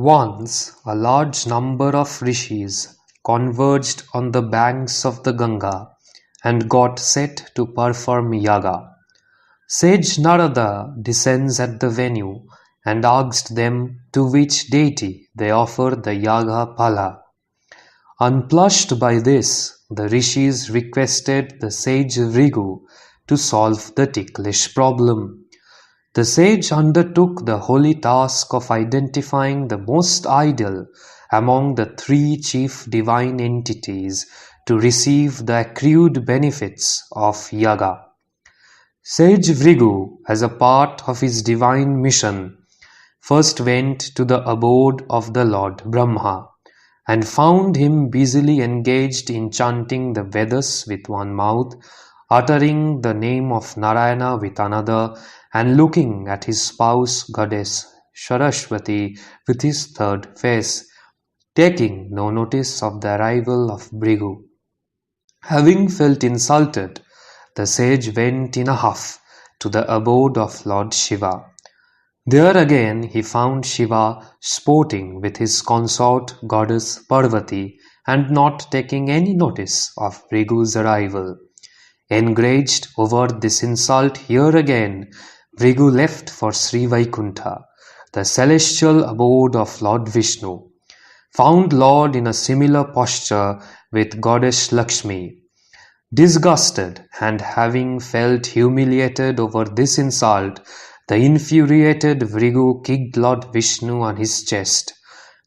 Once a large number of rishis converged on the banks of the Ganga and got set to perform yaga. Sage Narada descends at the venue and asked them to which deity they offer the yaga phala. Unplushed by this, the rishis requested the sage Vrigu to solve the ticklish problem. The sage undertook the holy task of identifying the most ideal among the three chief divine entities to receive the accrued benefits of yaga. Sage Vrigu, as a part of his divine mission, first went to the abode of the Lord Brahma and found him busily engaged in chanting the Vedas with one mouth, uttering the name of Narayana with another, and looking at his spouse goddess Saraswati with his third face, taking no notice of the arrival of Brigu. Having felt insulted, the sage went in a huff to the abode of Lord Shiva. There again he found Shiva sporting with his consort goddess Parvati and not taking any notice of Brigu's arrival. Enraged over this insult here again, Vrigu left for Sri Vaikuntha, the celestial abode of Lord Vishnu, found Lord in a similar posture with goddess Lakshmi. Disgusted and having felt humiliated over this insult, the infuriated Vrigu kicked Lord Vishnu on his chest,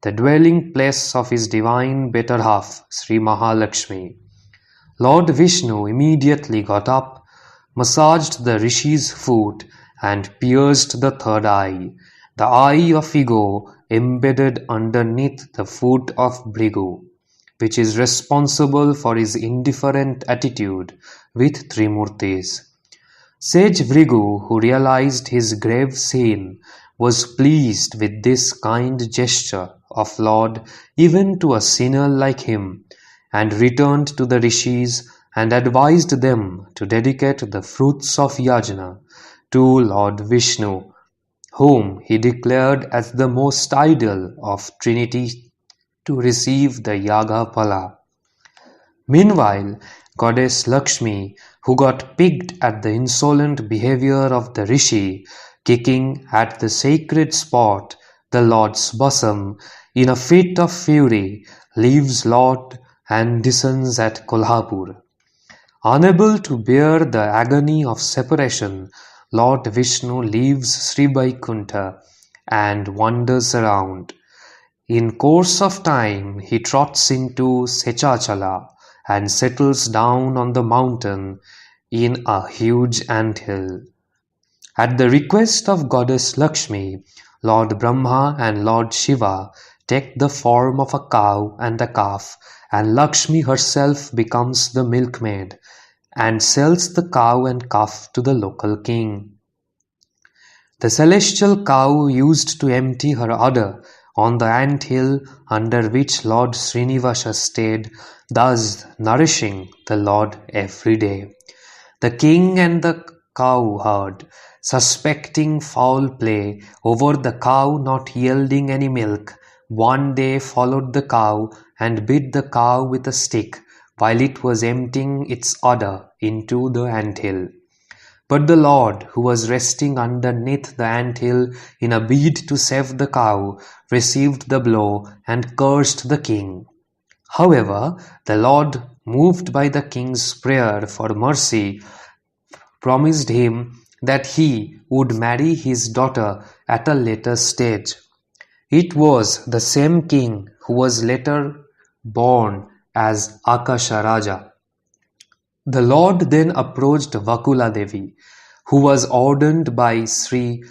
the dwelling place of his divine better half, Sri Mahalakshmi. Lord Vishnu immediately got up, massaged the rishi's foot, and pierced the third eye, the eye of ego embedded underneath the foot of Brigu, which is responsible for his indifferent attitude with Trimurtis. Sage Vrigu, who realized his grave sin, was pleased with this kind gesture of Lord even to a sinner like him, and returned to the rishis and advised them to dedicate the fruits of yajna to Lord Vishnu, whom he declared as the most ideal of Trinity to receive the yaga phala. Meanwhile, goddess Lakshmi, who got piqued at the insolent behavior of the rishi, kicking at the sacred spot, the Lord's bosom, in a fit of fury, leaves Lord and descends at Kolhapur. Unable to bear the agony of separation, Lord Vishnu leaves Sri Vaikuntha and wanders around. In course of time, he trots into Sechachala and settles down on the mountain in a huge anthill. At the request of goddess Lakshmi, Lord Brahma and Lord Shiva take the form of a cow and a calf, and Lakshmi herself becomes the milkmaid and sells the cow and calf to the local king. The celestial cow used to empty her udder on the anthill under which Lord Srinivasa stayed, thus nourishing the Lord every day. The king and the cowherd, suspecting foul play over the cow not yielding any milk, one day followed the cow and beat the cow with a stick while it was emptying its udder into the anthill. But the Lord, who was resting underneath the anthill in a bid to save the cow, received the blow and cursed the king. However, the Lord, moved by the king's prayer for mercy, promised him that he would marry his daughter at a later stage. It was the same king who was later born as Akasha Raja. The Lord then approached Vakula Devi, who was ordained by Sri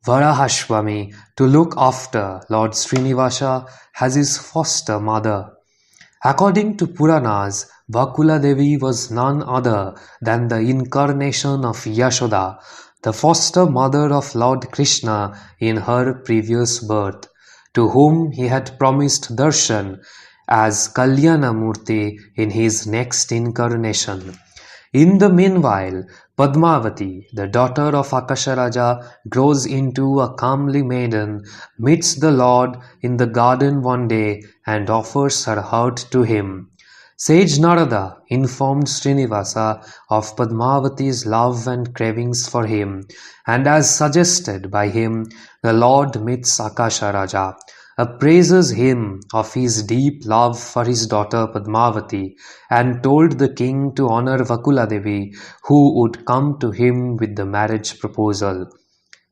Varahaswami to look after Lord Srinivasa as his foster mother. According to Puranas, Vakula Devi was none other than the incarnation of Yashoda, the foster mother of Lord Krishna in her previous birth, to whom he had promised darshan as Kalyana Murti in his next incarnation. In the meanwhile, Padmavati, the daughter of Akasharaja, grows into a comely maiden, meets the Lord in the garden one day, and offers her heart to him. Sage Narada informed Srinivasa of Padmavati's love and cravings for him, and as suggested by him, the Lord meets Akasharaja, appraises him of his deep love for his daughter Padmavati, and told the king to honor Vakula Devi, who would come to him with the marriage proposal.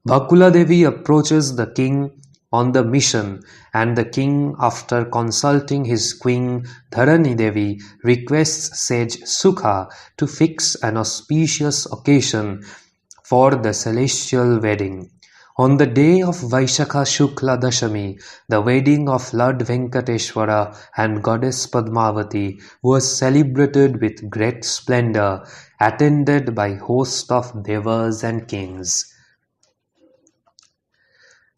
Vakula Devi approaches the king on the mission, and the king, after consulting his queen Dharani Devi, requests sage Sukha to fix an auspicious occasion for the celestial wedding. On the day of Vaishakha Shukla Dashami, the wedding of Lord Venkateshwara and goddess Padmavati was celebrated with great splendor, attended by host of devas and kings.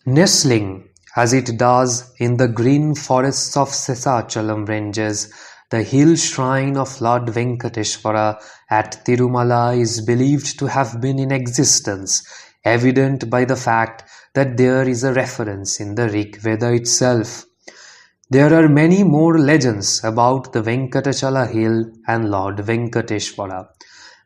Nestling, as it does in the green forests of Sesachalam ranges, the hill shrine of Lord Venkateshwara at Tirumala is believed to have been in existence, evident by the fact that there is a reference in the Rig Veda itself. There are many more legends about the Venkatachala hill and Lord Venkateshwara.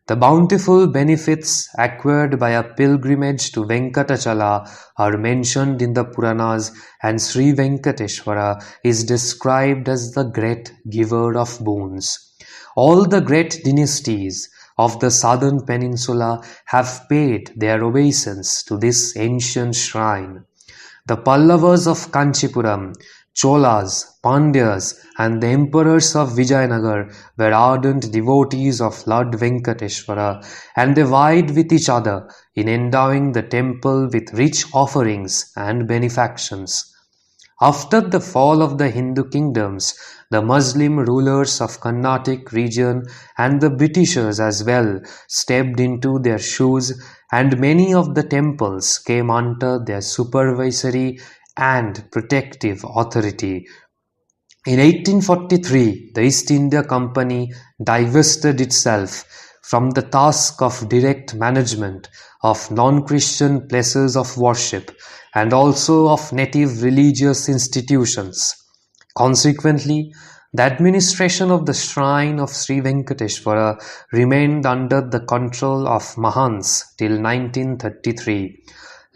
The bountiful benefits acquired by a pilgrimage to Venkatachala are mentioned in the Puranas, and Sri Venkateshwara is described as the great giver of boons. All the great dynasties of the southern peninsula have paid their obeisance to this ancient shrine. The Pallavas of Kanchipuram, Cholas, Pandyas, and the emperors of Vijayanagar were ardent devotees of Lord Venkateshwara, and they vied with each other in endowing the temple with rich offerings and benefactions. After the fall of the Hindu kingdoms, the Muslim rulers of Carnatic region and the Britishers as well stepped into their shoes, and many of the temples came under their supervisory and protective authority. In 1843, the East India Company divested itself from the task of direct management of non-Christian places of worship and also of native religious institutions. Consequently, the administration of the shrine of Sri Venkateshwara remained under the control of Mahants till 1933.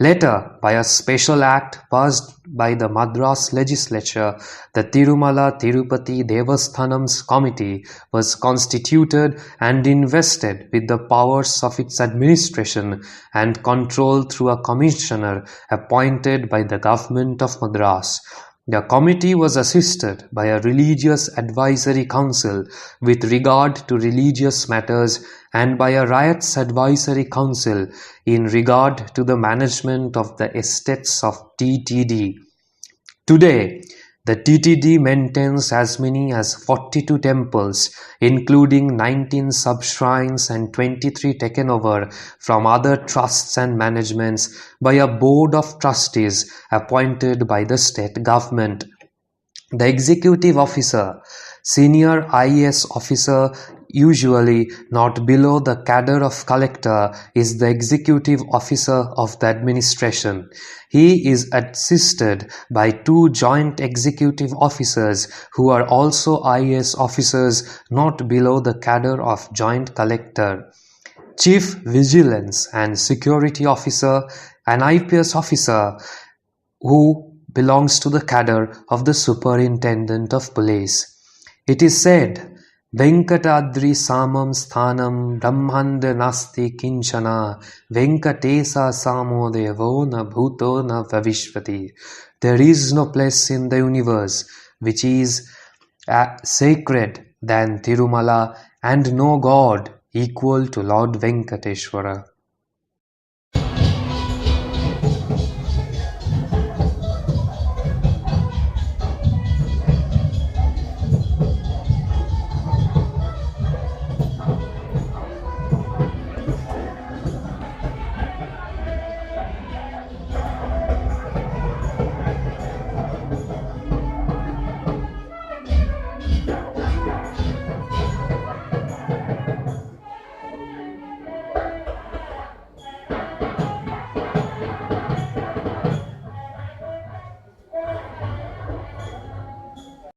Later, by a special act passed by the Madras legislature, the Tirumala Tirupati Devasthanams Committee was constituted and invested with the powers of its administration and control through a commissioner appointed by the government of Madras. The committee was assisted by a religious advisory council with regard to religious matters and by a riots advisory council in regard to the management of the estates of TTD. Today, the TTD maintains as many as 42 temples, including 19 sub-shrines and 23 taken over from other trusts and managements by a board of trustees appointed by the state government. The executive officer, senior IAS officer, usually not below the cadre of collector, is the executive officer of the administration. He is assisted by two joint executive officers who are also IAS officers not below the cadre of joint collector. Chief Vigilance and Security Officer, an IPS officer who belongs to the cadre of the Superintendent of Police. It is said, Venkatadri samam sthanam brahmanda nasti kinchana Venkatesa samo devo na bhuto na vavishvati. There is no place in the universe which is sacred than Tirumala, and no god equal to Lord Venkateshwara.